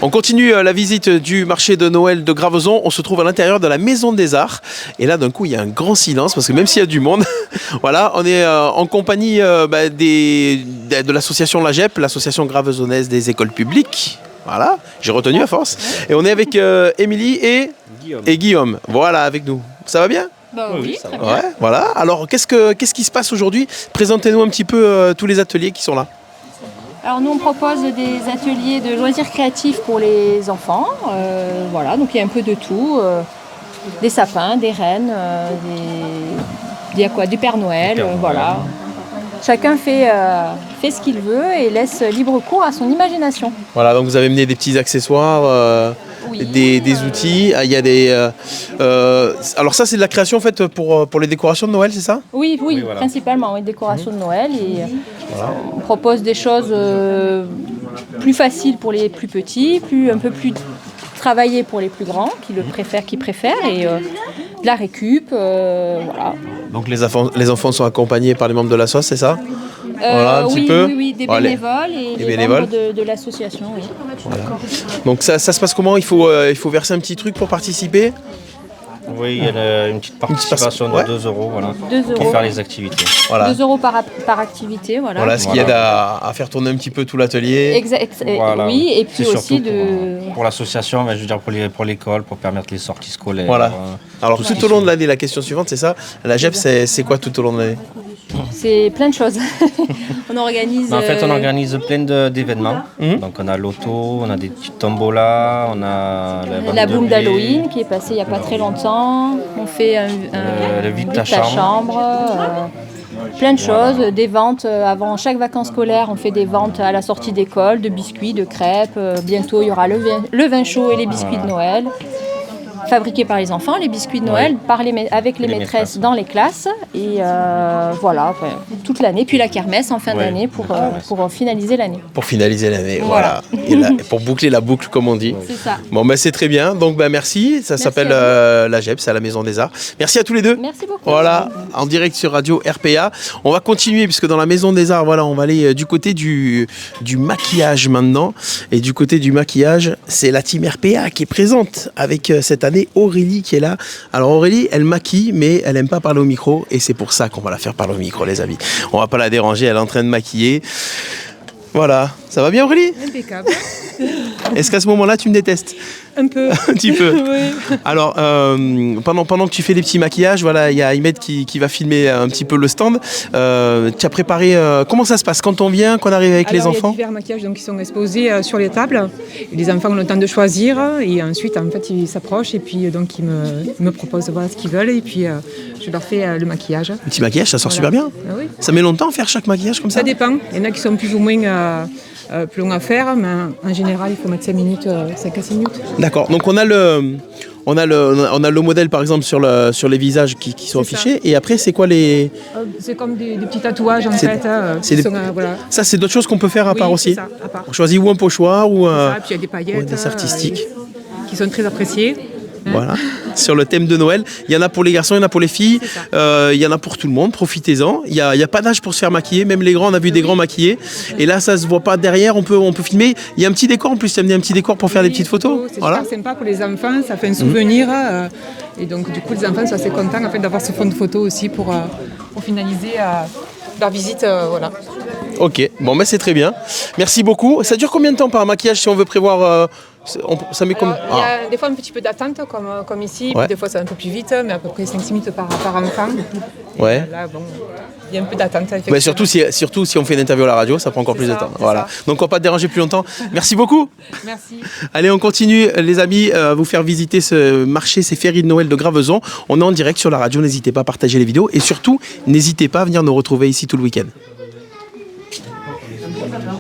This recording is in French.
On continue la visite du marché de Noël de Graveson. On se trouve à l'intérieur de la Maison des Arts. Et là, d'un coup, il y a un grand silence parce que même s'il y a du monde, voilà, on est en compagnie de l'association LAGEP, l'association gravesonnaise des écoles publiques. Voilà, j'ai retenu à force. Et on est avec Émilie et Guillaume. Voilà, avec nous. Ça va bien ? Oui, très bien. Ouais, voilà. Alors, qu'est-ce qui se passe aujourd'hui ? Présentez-nous un petit peu tous les ateliers qui sont là. Alors nous on propose des ateliers de loisirs créatifs pour les enfants. Voilà, donc il y a un peu de tout. Des sapins, des rennes, du Père Noël, voilà. Chacun fait ce qu'il veut et laisse libre cours à son imagination. Voilà, donc vous avez mené des petits accessoires, des outils. Il y a des. Alors ça, c'est de la création en fait pour les décorations de Noël, c'est ça ? Oui, voilà. Principalement, décoration de Noël. Et on propose des choses plus faciles pour les plus petits, un peu plus travaillées pour les plus grands, qui préfèrent, et de la récup, voilà. Donc les enfants sont accompagnés par les membres de l'asso, c'est ça ? Voilà, un petit peu. Oui, des bénévoles et des membres de l'association. Oui. Voilà. Donc ça se passe comment ? Il faut verser un petit truc pour participer ? Oui, il y a une petite participation de 2 €, voilà, 2 € pour faire les activités. Voilà. 2 € par activité, voilà. Voilà, ce qui aide à faire tourner un petit peu tout l'atelier. Voilà. Oui, et puis c'est aussi pour l'association, je veux dire pour l'école, pour permettre les sorties scolaires. Voilà. Alors tout au long de l'année, la question suivante, c'est ça. La GEP, c'est quoi tout au long de l'année ? C'est plein de choses. On organise. En fait, on organise plein d'événements. Donc, on a l'auto, on a des petites tombolas, on a la boum d'Halloween qui est passée il n'y a pas très longtemps. On fait le vide ta chambre. Plein de choses, des ventes avant chaque vacances scolaires. On fait des ventes à la sortie d'école, de biscuits, de crêpes. Bientôt, il y aura le vin chaud et les biscuits de Noël. Fabriqués par les enfants, les biscuits de Noël, avec les maîtresses dans les classes. Et voilà, toute l'année. Puis la kermesse en fin d'année pour finaliser l'année. Pour finaliser l'année, voilà. Et pour boucler la boucle, comme on dit. C'est ça. Bon, c'est très bien. Donc, merci. Ça s'appelle la GEP, c'est à la Maison des Arts. Merci à tous les deux. Merci beaucoup. Voilà, en direct sur Radio RPA. On va continuer, puisque dans la Maison des Arts, voilà, on va aller du côté du maquillage maintenant. Et du côté du maquillage, c'est la team RPA qui est présente avec cette année Aurélie qui est là. Alors Aurélie, elle maquille, mais elle n'aime pas parler au micro et c'est pour ça qu'on va la faire parler au micro, les amis. On va pas la déranger, elle est en train de maquiller. Voilà, ça va bien Aurélie ? Impeccable. Est-ce qu'à ce moment-là, tu me détestes ? Un peu. Un petit peu. Oui. Alors, pendant que tu fais les petits maquillages, voilà, il y a Ahmed qui va filmer un petit peu le stand. Tu as préparé... comment ça se passe quand on vient, quand on arrive avec les enfants ? Il y a divers maquillages qui sont exposés sur les tables. Et les enfants ont le temps de choisir. Et ensuite, en fait, ils s'approchent et puis donc ils me proposent ce qu'ils veulent. Et puis, je leur fais le maquillage. Le petit maquillage, ça sort super bien. Ah oui. Ça met longtemps à faire chaque maquillage comme ça ? Ça dépend. Il y en a qui sont plus ou moins... plus long à faire, mais en général, il faut mettre 5 minutes, 5 à 6 minutes. D'accord, donc on a le modèle par exemple sur les visages qui sont affichés, et après c'est quoi les... C'est comme des petits tatouages en fait. Voilà. Ça c'est d'autres choses qu'on peut faire à part aussi. C'est ça, à part. On choisit ou un pochoir ou puis il y a des paillettes des artistiques. Qui sont très appréciées. Voilà, sur le thème de Noël. Il y en a pour les garçons, il y en a pour les filles, il y en a pour tout le monde, profitez-en. Il n'y a pas d'âge pour se faire maquiller, même les grands, on a vu des grands maquillés. Et là, ça se voit pas derrière, on peut filmer. Il y a un petit décor en plus, tu as amené un petit décor pour faire des petites photos. C'est super sympa pour les enfants, ça fait un souvenir. Et donc, du coup, les enfants sont assez contents en fait, d'avoir ce fond de photo aussi pour finaliser leur visite. Voilà. Ok, bon, c'est très bien. Merci beaucoup. Ça dure combien de temps par maquillage si on veut prévoir ça met comme... Il y a des fois un petit peu d'attente comme ici, puis des fois ça va un peu plus vite, mais à peu près 5-6 minutes par enfant. Ouais. Là, bon, il y a un peu d'attente. Mais surtout si on fait une interview à la radio, ça prend encore plus de temps. Voilà. Donc on va pas te déranger plus longtemps. Merci beaucoup. Merci. Allez, on continue les amis à vous faire visiter ce marché, ces fériés de Noël de Graveson. On est en direct sur la radio, n'hésitez pas à partager les vidéos et surtout n'hésitez pas à venir nous retrouver ici tout le week-end.